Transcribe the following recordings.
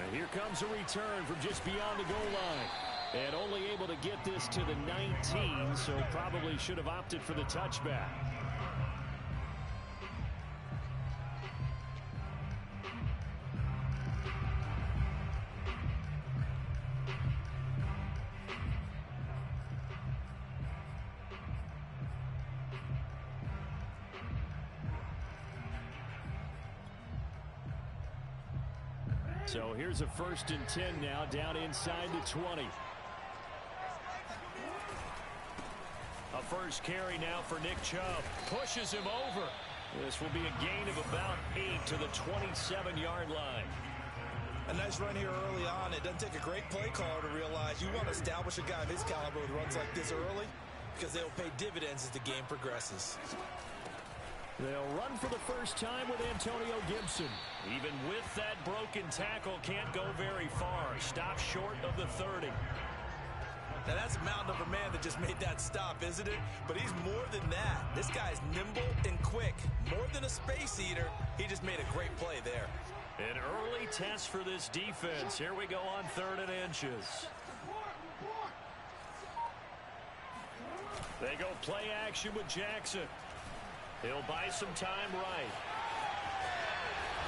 And here comes a return from just beyond the goal line. And only able to get this to the 19, so probably should have opted for the touchback. So here's a 1st and 10 now, down inside the 20. A first carry now for Nick Chubb. Pushes him over. This will be a gain of about 8 to the 27-yard line. A nice run here early on. It doesn't take a great play caller to realize you want to establish a guy of his caliber with runs like this early because they'll pay dividends as the game progresses. They'll run for the first time with Antonio Gibson. Even with that broken tackle, can't go very far. Stop short of the 30. Now that's a mountain of a man that just made that stop, isn't it? But he's more than that. This guy's nimble and quick. More than a space eater, he just made a great play there. An early test for this defense. Here we go on 3rd and inches. They go play action with Jackson. He'll buy some time right.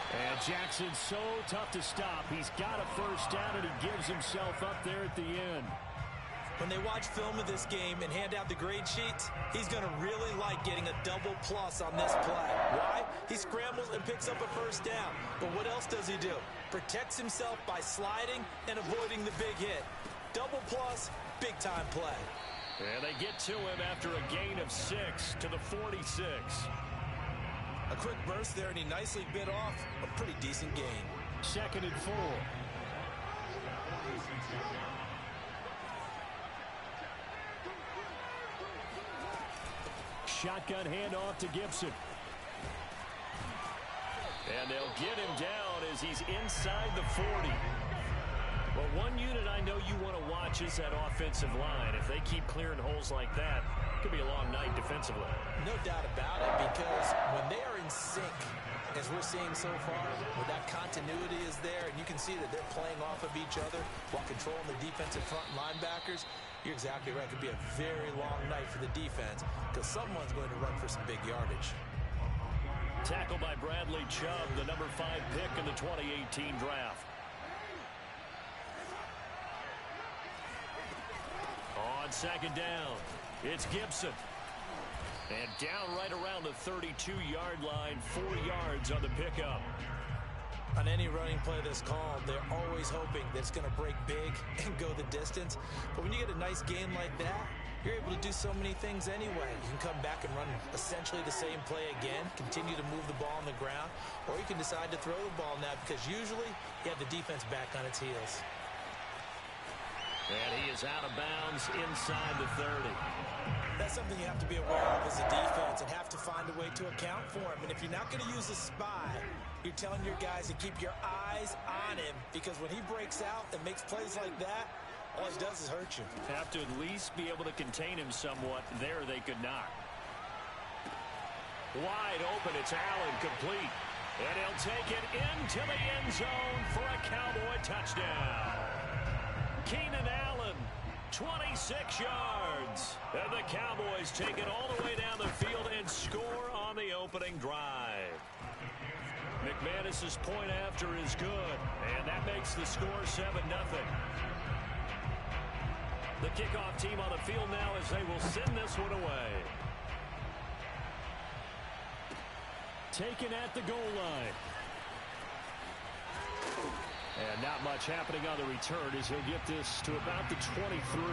And Jackson's so tough to stop. He's got a first down, and he gives himself up there at the end. When they watch film of this game and hand out the grade sheets, he's going to really like getting a double plus on this play. Why? He scrambles and picks up a first down. But what else does he do? Protects himself by sliding and avoiding the big hit. Double plus, big-time play. And they get to him after a gain of 6 to the 46. A quick burst there, and he nicely bit off a pretty decent gain. 2nd and 4. Shotgun handoff to Gibson. And they'll get him down as he's inside the 40. Well, one unit I know you want to watch is that offensive line. If they keep clearing holes like that, it could be a long night defensively. No doubt about it, because when they are in sync, as we're seeing so far, where that continuity is there, and you can see that they're playing off of each other while controlling the defensive front linebackers, you're exactly right. It could be a very long night for the defense because someone's going to run for some big yardage. Tackled by Bradley Chubb, the number 5 pick in the 2018 draft. On 2nd down, it's Gibson. And down right around the 32-yard line, 4 yards on the pickup. On any running play that's called, they're always hoping that it's going to break big and go the distance. But when you get a nice gain like that, you're able to do so many things anyway. You can come back and run essentially the same play again, continue to move the ball on the ground, or you can decide to throw the ball now because usually you have the defense back on its heels. And he is out of bounds inside the 30. That's something you have to be aware of as a defense and have to find a way to account for him. And if you're not going to use a spy, you're telling your guys to keep your eyes on him because when he breaks out and makes plays like that, all he does is hurt you. Have to at least be able to contain him somewhat. There they could not. Wide open, it's Allen, complete. And he'll take it into the end zone for a Cowboy touchdown. Keenan Allen, 26 yards. And the Cowboys take it all the way down the field and score on the opening drive. McManus's point after is good, and that makes the score 7-0. The kickoff team on the field now as they will send this one away. Taken at the goal line. And not much happening on the return as he'll get this to about the 23.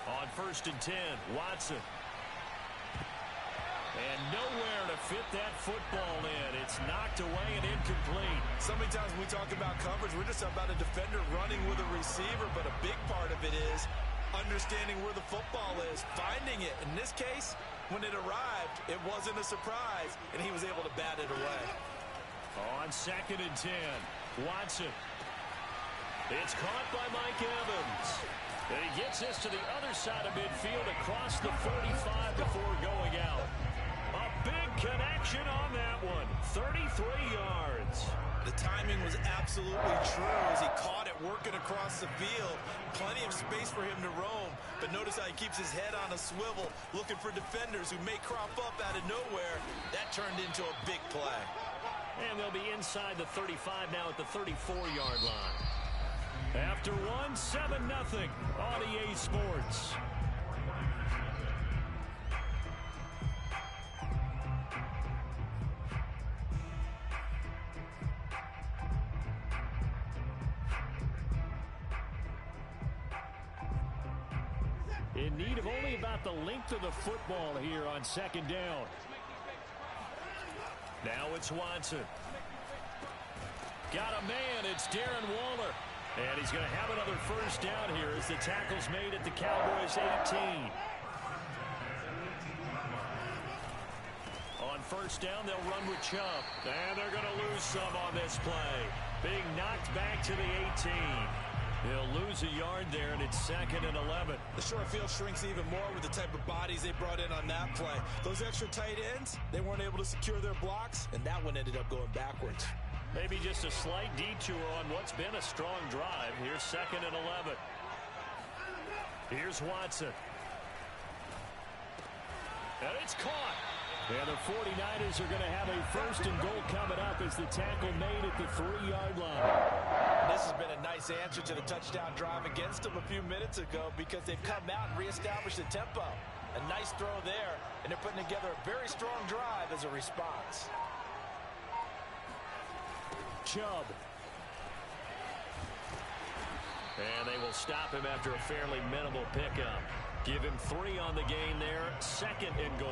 On 1st and 10, Watson. And nowhere to fit that football in. It's knocked away and incomplete. So many times when we talk about coverage, we're just about a defender running with a receiver, but a big part of it is understanding where the football is, finding it. In this case, when it arrived, it wasn't a surprise, and he was able to bat it away. On 2nd and 10, Watson. It's caught by Mike Evans. And he gets this to the other side of midfield across the 45 before going out. A big connection on that one. 33 yards. The timing was absolutely true as he caught it working across the field. Plenty of space for him to roam. But notice how he keeps his head on a swivel, looking for defenders who may crop up out of nowhere. That turned into a big play. And they'll be inside the 35 now at the 34-yard line. After one, 7-0 on EA Sports. In need of only about the length of the football here on second down. Now it's Watson. Got a man. It's Darren Waller. And he's going to have another first down here as the tackle's made at the Cowboys' 18. On first down, they'll run with Chubb. And they're going to lose some on this play. Being knocked back to the 18. They'll lose a yard there, and it's 2nd and 11. The short field shrinks even more with the type of bodies they brought in on that play. Those extra tight ends, they weren't able to secure their blocks, and that one ended up going backwards. Maybe just a slight detour on what's been a strong drive. Here's 2nd and 11. Here's Watson. And it's caught. And the 49ers are going to have a first and goal coming up as the tackle made at the 3-yard line. This has been a nice answer to the touchdown drive against them a few minutes ago because they've come out and reestablished the tempo. A nice throw there, and they're putting together a very strong drive as a response. Chubb. And they will stop him after a fairly minimal pickup. Give him 3 on the game there. 2nd and goal.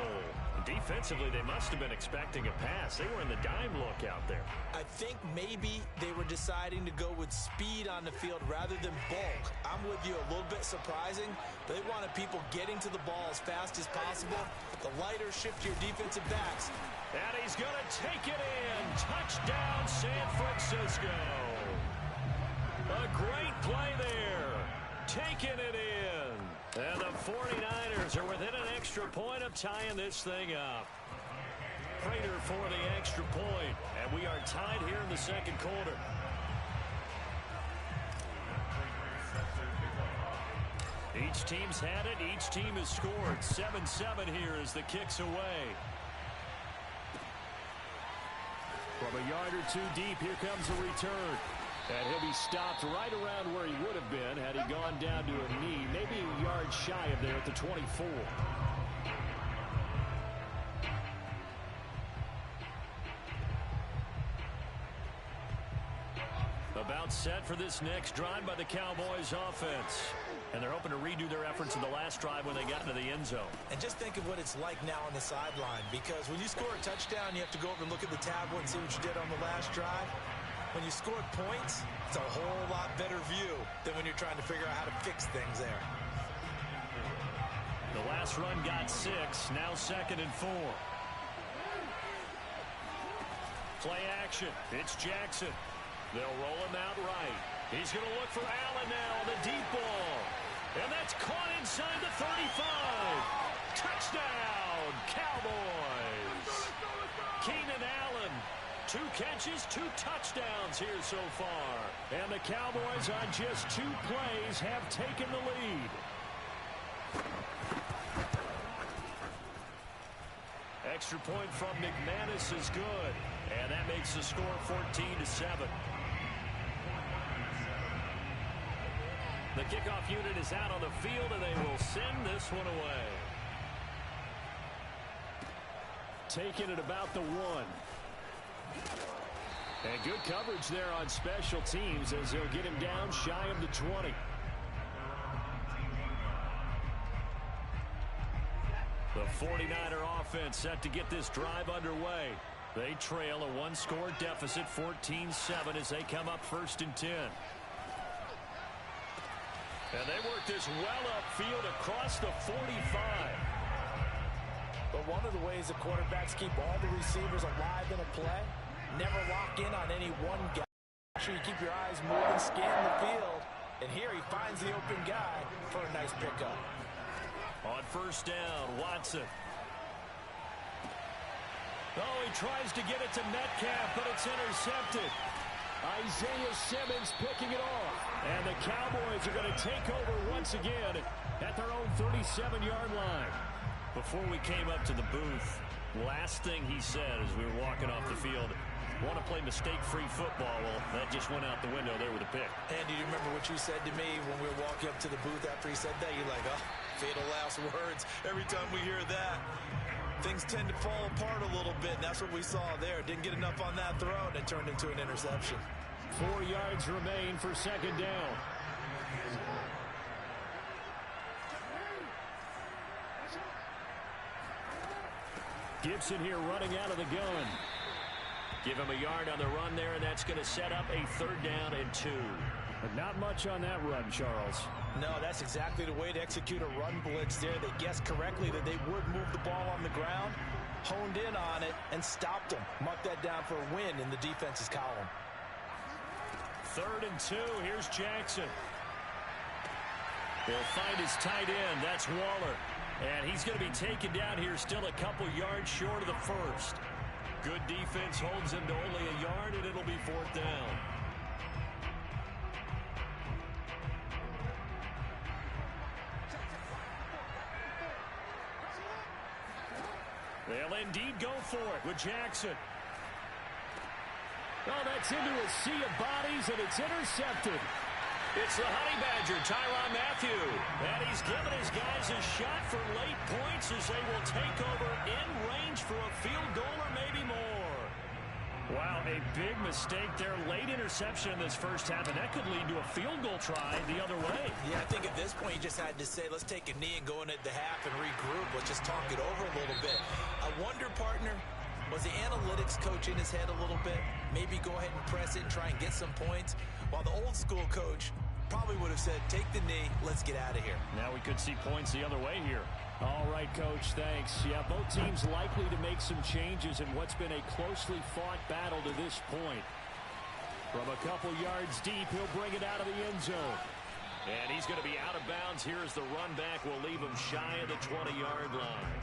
Defensively, they must have been expecting a pass. They were in the dime look out there. I think maybe they were deciding to go with speed on the field rather than bulk. I'm with you, a little bit surprising. They wanted people getting to the ball as fast as possible. The lighter, shiftier defensive backs. And he's going to take it in. Touchdown, San Francisco. A great play there. Taking it in. And the 49ers are within an extra point of tying this thing up. Prater for the extra point. And we are tied here in the second quarter. Each team's had it. Each team has scored. 7-7 here as the kick's away. From a yard or two deep, here comes a return. And he'll be stopped right around where he would have been had he gone down to a knee, maybe a yard shy of there at the 24. About set for this next drive by the Cowboys offense. And they're hoping to redo their efforts in the last drive when they got into the end zone. And just think of what it's like now on the sideline, because when you score a touchdown, you have to go over and look at the tablet and see what you did on the last drive. When you score points, it's a whole lot better view than when you're trying to figure out how to fix things there. The last run got 6, now 2nd and 4. Play action. It's Jackson. They'll roll him out right. He's going to look for Allen now on the deep ball. And that's caught inside the 35. Touchdown, Cowboys. Keenan Allen. 2 catches, 2 touchdowns here so far. And the Cowboys on just 2 plays have taken the lead. Extra point from McManus is good. And that makes the score 14-7. The kickoff unit is out on the field, and they will send this one away. Taking it about the 1. And good coverage there on special teams as they'll get him down shy of the 20. The 49er offense set to get this drive underway. They trail a 1-score deficit, 14-7, as they come up 1st and 10. And they work this well upfield across the 45. But one of the ways the quarterbacks keep all the receivers alive in a play, never lock in on any one guy. Make sure you keep your eyes moving, scan the field. And here he finds the open guy for a nice pickup. On first down, Watson. Oh, he tries to get it to Metcalf, but it's intercepted. Isaiah Simmons picking it off. And the Cowboys are going to take over once again at their own 37-yard line. Before we came up to the booth, last thing he said as we were walking off the field, want to play mistake-free football. Well, that just went out the window there with a pick. Andy, do you remember what you said to me when we were walking up to the booth after he said that? You're like, oh, fatal last words. Every time we hear that, things tend to fall apart a little bit, and that's what we saw there. Didn't get enough on that throw, and it turned into an interception. 4 yards remain for second down. Gibson here running out of the gun. Give him a yard on the run there, and that's going to set up a 3rd down and 2. But not much on that run, Charles. No, that's exactly the way to execute a run blitz there. They guessed correctly that they would move the ball on the ground, honed in on it, and stopped them. Mark that down for a win in the defense's column. 3rd and 2. Here's Jackson. He'll find his tight end. That's Waller. And he's going to be taken down here still a couple yards short of the first. Good defense holds him to only a yard, and it'll be 4th down. They'll indeed go for it with Jackson. Oh, that's into a sea of bodies, and it's intercepted. It's the Honey Badger, Tyrann Mathieu. And he's given his guys a shot for late points as they will take over in range for a field goal or maybe more. Wow, a big mistake there. Late interception in this first half, and that could lead to a field goal try the other way. Yeah, I think at this point you just had to say, let's take a knee and go in at the half and regroup. Let's just talk it over a little bit. I wonder, partner, was the analytics coach in his head a little bit? Maybe go ahead and press it and try and get some points. While the old school coach probably would have said, take the knee, let's get out of here. Now we could see points the other way here. All right, Coach, thanks. Yeah, both teams likely to make some changes in what's been a closely fought battle to this point. From a couple yards deep, he'll bring it out of the end zone. And he's going to be out of bounds here as the run back will leave him shy of the 20-yard line.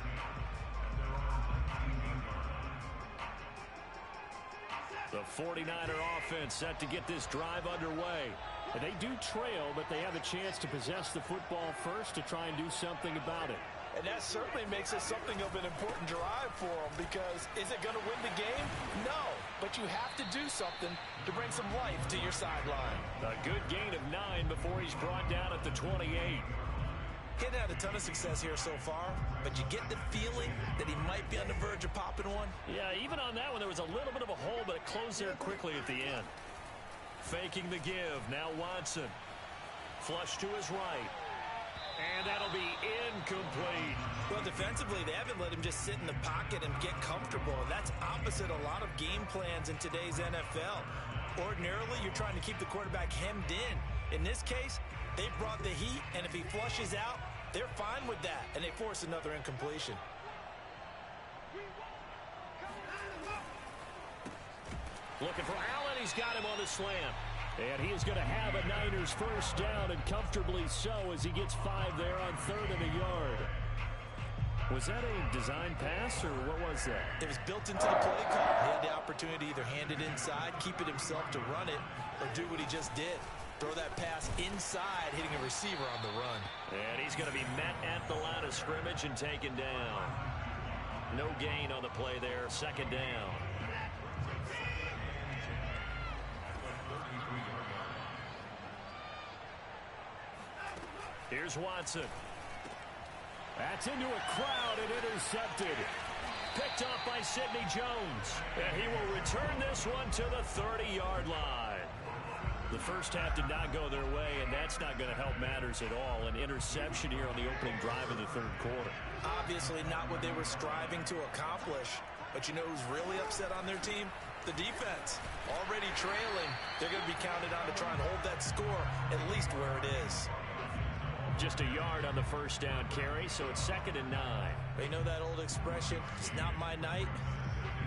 The 49er offense set to get this drive underway. And they do trail, but they have a chance to possess the football first to try and do something about it. And that certainly makes it something of an important drive for them, because is it going to win the game? No, but you have to do something to bring some life to your sideline. A good gain of 9 before he's brought down at the 28. Hitting had a ton of success here so far, but you get the feeling that he might be on the verge of popping one. Yeah, even on that one, there was a little bit of a hole, but it closed there quickly at the end. Faking the give. Now Watson. Flush to his right. And that'll be incomplete. Well, defensively, they haven't let him just sit in the pocket and get comfortable. And that's opposite a lot of game plans in today's NFL. Ordinarily, you're trying to keep the quarterback hemmed in. In this case, they brought the heat, and if he flushes out, they're fine with that, and they force another incompletion. Looking for Allen. He's got him on the slant. And he is going to have a Niners first down, and comfortably so, as he gets 5 there on 3rd and a yard. Was that a design pass, or what was that? It was built into the play call. He had the opportunity to either hand it inside, keep it himself to run it, or do what he just did. Throw that pass inside, hitting a receiver on the run. And he's going to be met at the line of scrimmage and taken down. No gain on the play there. 2nd down. Here's Watson. That's into a crowd and intercepted. Picked off by Sidney Jones. And he will return this one to the 30-yard line. The first half did not go their way, and that's not going to help matters at all. An interception here on the opening drive of the 3rd quarter. Obviously not what they were striving to accomplish. But you know who's really upset on their team? The defense. Already trailing. They're going to be counted on to try and hold that score at least where it is. Just a yard on the first down carry, so it's 2nd and 9. They know that old expression, it's not my night.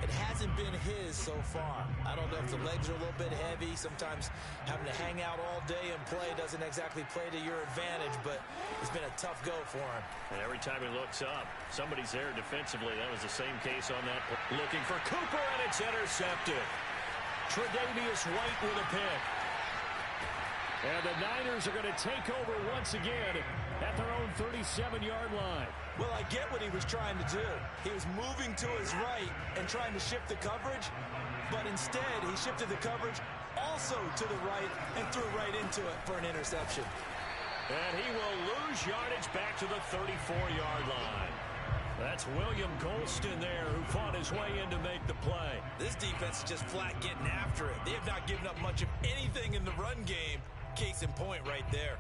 It hasn't been his so far. I don't know if the legs are a little bit heavy. Sometimes having to hang out all day and play doesn't exactly play to your advantage, but it's been a tough go for him. And every time he looks up, somebody's there defensively. That was the same case on that play. Looking for Cooper, and it's intercepted. Tre'Davious White with a pick. And the Niners are going to take over once again at their own 37-yard line. Well, I get what he was trying to do. He was moving to his right and trying to shift the coverage, but instead he shifted the coverage also to the right and threw right into it for an interception. And he will lose yardage back to the 34-yard line. That's William Golston there who fought his way in to make the play. This defense is just flat getting after it. They have not given up much of anything in the run game. Case in point right there.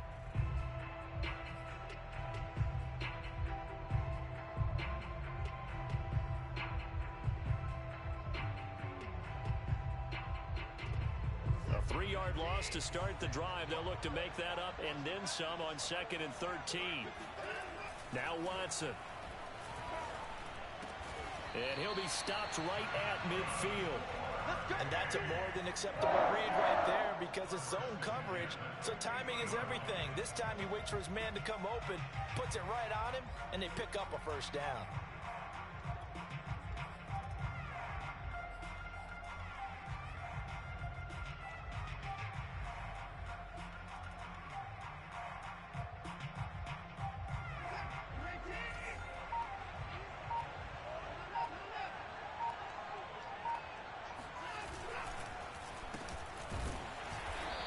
A 3-yard loss to start the drive. They'll look to make that up and then some on 2nd and 13. Now Watson. And he'll be stopped right at midfield. And that's a more than acceptable read right there because it's zone coverage, so timing is everything. This time he waits for his man to come open, puts it right on him, and they pick up a first down.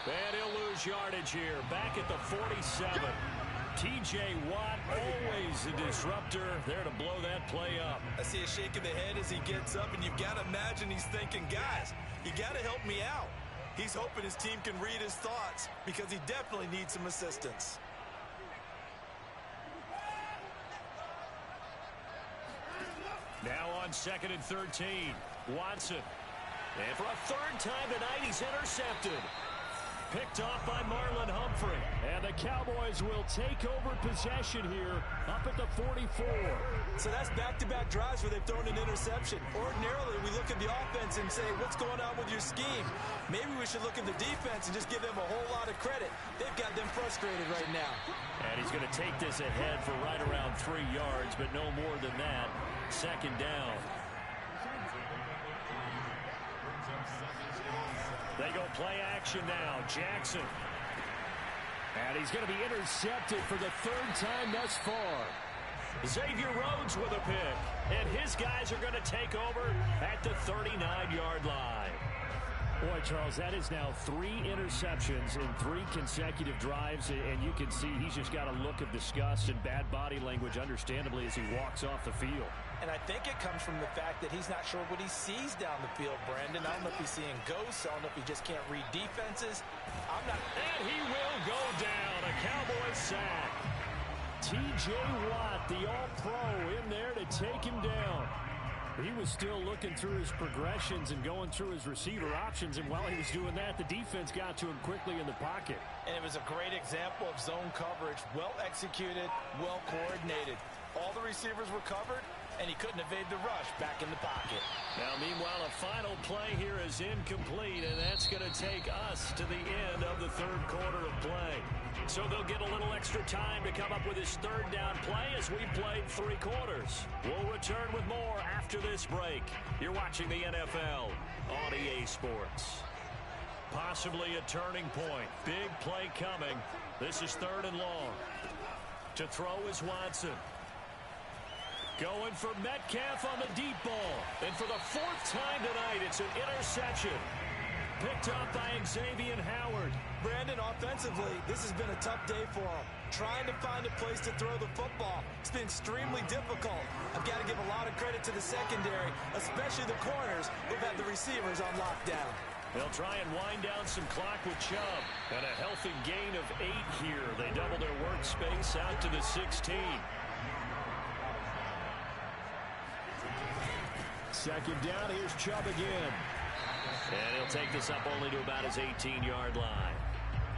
And he'll lose yardage here. Back at the 47. T.J. Watt, always a disruptor, there to blow that play up. I see a shake of the head as he gets up, and you've got to imagine he's thinking, guys, you got to help me out. He's hoping his team can read his thoughts because he definitely needs some assistance. Now on 2nd and 13. Watson. And for a 3rd time tonight, he's intercepted. Picked off by Marlon Humphrey. And the Cowboys will take over possession here up at the 44. So that's back-to-back drives where they've thrown an interception. Ordinarily, we look at the offense and say, what's going on with your scheme? Maybe we should look at the defense and just give them a whole lot of credit. They've got them frustrated right now. And he's going to take this ahead for right around 3 yards, but no more than that. 2nd down. They go play action now. Jackson. And he's going to be intercepted for the 3rd time thus far. Xavier Rhodes with a pick. And his guys are going to take over at the 39-yard line. Boy, Charles, that is now 3 interceptions in 3 consecutive drives, and you can see he's just got a look of disgust and bad body language, understandably, as he walks off the field. And I think it comes from the fact that he's not sure what he sees down the field, Brandon. I don't know if he's seeing ghosts. I don't know if he just can't read defenses. And he will go down. A Cowboys sack. T.J. Watt, the All-Pro, in there to take him down. He was still looking through his progressions and going through his receiver options, and while he was doing that, the defense got to him quickly in the pocket. And it was a great example of zone coverage. Well executed, well coordinated. All the receivers were covered, and he couldn't evade the rush back in the pocket. Now, meanwhile, a final play here is incomplete, and that's going to take us to the end of the 3rd quarter of play. So they'll get a little extra time to come up with his 3rd down play as we played 3 quarters. We'll return with more after this break. You're watching the NFL on EA Sports. Possibly a turning point. Big play coming. This is 3rd and long. To throw is Watson. Going for Metcalf on the deep ball. And for the 4th time tonight, it's an interception. Picked up by Xavier Howard. Brandon, offensively, this has been a tough day for him. Trying to find a place to throw the football. It's been extremely difficult. I've got to give a lot of credit to the secondary, especially the corners who've had the receivers on lockdown. They'll try and wind down some clock with Chubb. And a healthy gain of 8 here. They double their workspace out to the 16. 2nd down, here's Chubb again. And he'll take this up only to about his 18-yard line.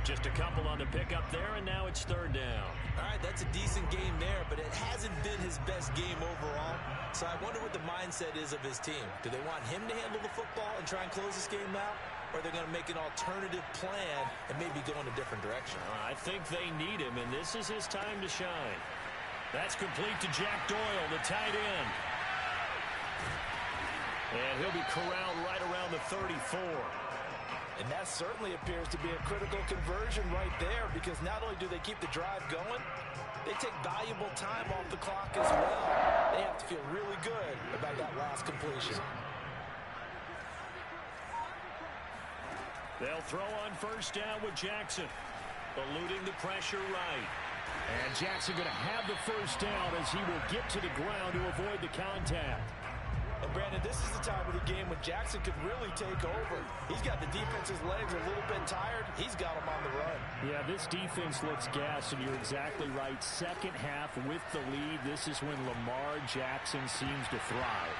Just a couple on the pickup there, and now it's third down. All right, that's a decent game there, but it hasn't been his best game overall. So I wonder what the mindset is of his team. Do they want him to handle the football and try and close this game out? Or are they going to make an alternative plan and maybe go in a different direction? I think they need him, and this is his time to shine. That's complete to Jack Doyle, the tight end. And he'll be corralled right around the 34. And that certainly appears to be a critical conversion right there, because not only do they keep the drive going, they take valuable time off the clock as well. They have to feel really good about that last completion. They'll throw on first down with Jackson, eluding the pressure right. And Jackson going to have the first down as he will get to the ground to avoid the contact. And Brandon, this is the time of the game when Jackson could really take over. He's got the defense's legs a little bit tired. He's got them on the run. Yeah, this defense looks gassed, and you're exactly right. Second half with the lead, this is when Lamar Jackson seems to thrive.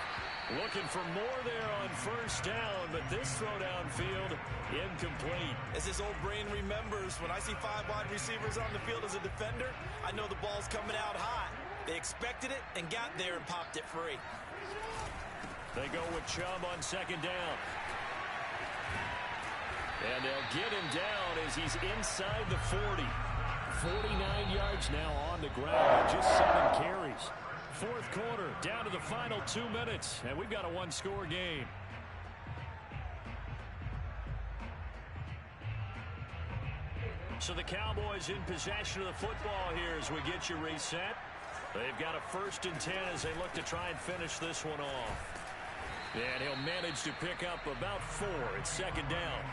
Looking for more there on first down, but this throw downfield, incomplete. As his old brain remembers, when I see 5 wide receivers on the field as a defender, I know the ball's coming out high. They expected it and got there and popped it free. They go with Chubb on second down. And they'll get him down as he's inside the 40. 49 yards now on the ground, just 7 carries. Fourth quarter, down to the final 2 minutes, and we've got a one-score game. So the Cowboys in possession of the football here as we get you reset. They've got a 1st and 10 as they look to try and finish this one off. And he'll manage to pick up about 4. It's second down.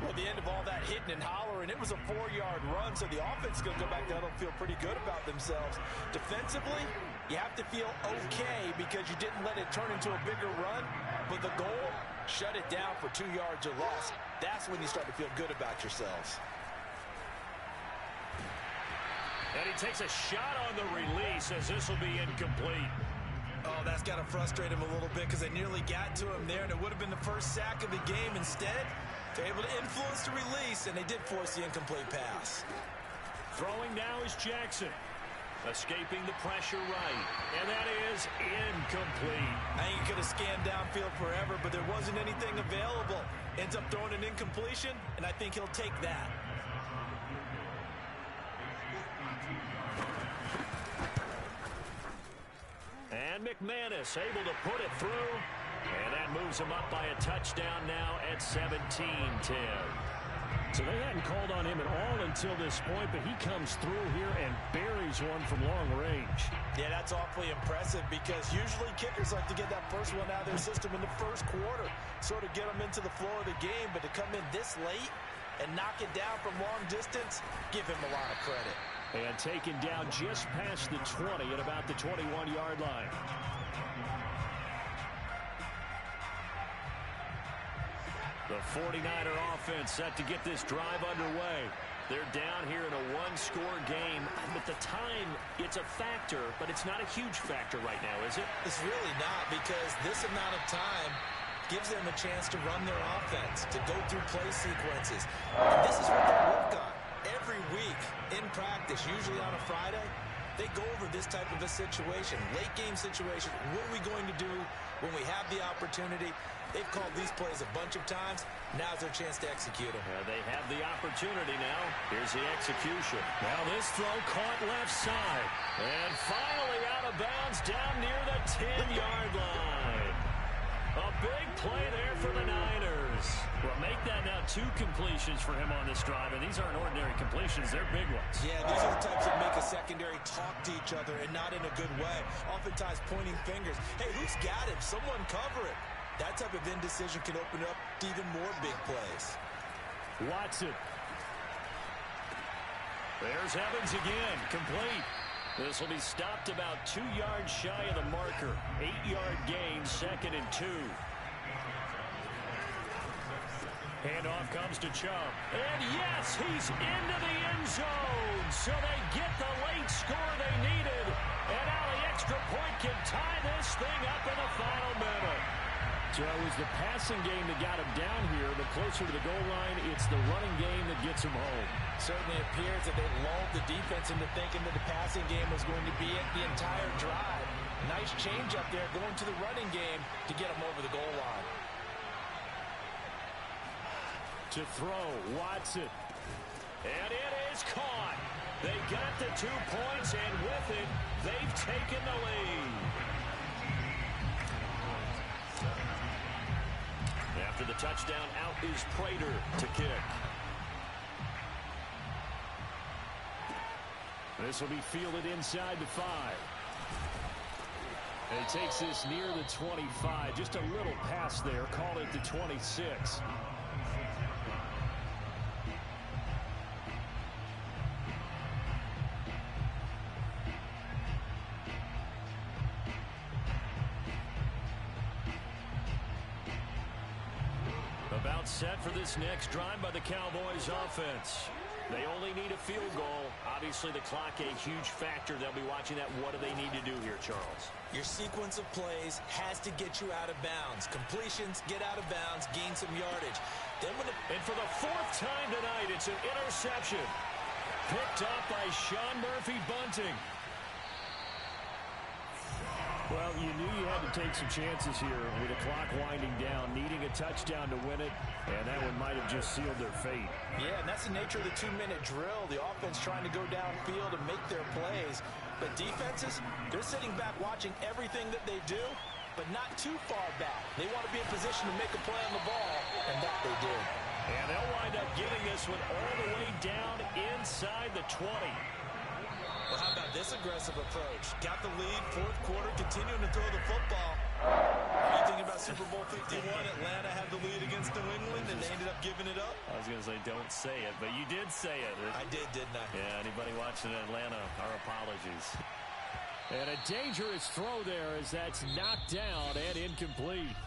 Well, the end of all that hitting and hollering, it was a 4-yard run, so the offense is going to go back down and feel pretty good about themselves. Defensively, you have to feel okay because you didn't let it turn into a bigger run, but the goal, shut it down for 2 yards or less. That's when you start to feel good about yourselves. And he takes a shot on the release as this will be incomplete. Oh, that's got to frustrate him a little bit because they nearly got to him there, and it would have been the first sack of the game. Instead, they're able to influence the release, and they did force the incomplete pass. Throwing now is Jackson. Escaping the pressure right. And that is incomplete. I think he could have scanned downfield forever, but there wasn't anything available. Ends up throwing an incompletion, and I think he'll take that. And McManus able to put it through. And that moves him up by a touchdown now at 17-10. So they hadn't called on him at all until this point, but he comes through here and buries one from long range. Yeah, that's awfully impressive because usually kickers like to get that first one out of their system in the first quarter, sort of get them into the flow of the game, but to come in this late and knock it down from long distance, give him a lot of credit. And taken down just past the 20 at about the 21-yard line. The 49er offense set to get this drive underway. They're down here in a one-score game. But the time, it's a factor, but it's not a huge factor right now, is it? It's really not, because this amount of time gives them a chance to run their offense, to go through play sequences. And this is what they work on. Every week in practice, usually on a Friday, they go over this type of a situation, late game situation. What are we going to do when we have the opportunity? They've called these plays a bunch of times. Now's their chance to execute them. They have the opportunity now. Here's the execution. Now this throw caught left side. And finally out of bounds down near the 10-yard line. A big play there for the Niners. Well, make that now 2 completions for him on this drive, and these aren't ordinary completions. They're big ones. Yeah, these are the types that make a secondary talk to each other, and not in a good way. Oftentimes pointing fingers. Hey, who's got him? Someone cover it. That type of indecision can open up to even more big plays. Watson. There's Evans again, complete. This will be stopped about 2 yards shy of the marker. 8-yard gain, 2nd and 2. Handoff comes to Chubb. And yes, he's into the end zone. So they get the late score they needed. And now the extra point can tie this thing up in the final minute. So it was the passing game that got him down here, but closer to the goal line, it's the running game that gets him home. certainly appears that they lulled the defense into thinking that the passing game was going to be it the entire drive. Nice change up there going to the running game to get them over the goal line. To throw, Watson. And it is caught. They got the 2 points, and with it, they've taken the lead. After the touchdown, out is Prater to kick. This will be fielded inside the 5. And he takes this near the 25. Just a little pass there. Call it the 26. About set for this next drive by the Cowboys offense. They only need a field goal. Obviously, the clock a huge factor. They'll be watching that. What do they need to do here, Charles? Your sequence of plays has to get you out of bounds. Completions, get out of bounds, gain some yardage. Then and for the 4th time tonight, it's an interception. Picked up by Sean Murphy-Bunting. Well, you knew you had to take some chances here with the clock winding down, needing a touchdown to win it, and that one might have just sealed their fate. Yeah, and that's the nature of the 2-minute drill. The offense trying to go downfield and make their plays. But defenses, they're sitting back watching everything that they do, but not too far back. They want to be in position to make a play on the ball, and that they did. And they'll wind up getting this one all the way down inside the 20. Well, how about this aggressive approach? Got the lead, 4th quarter, continuing to throw the football. Are you thinking about Super Bowl 51? Atlanta had the lead against New England, and they ended up giving it up? I was going to say, don't say it, but you did say it. I did, didn't I? Yeah, anybody watching Atlanta, our apologies. And a dangerous throw there as that's knocked down and incomplete.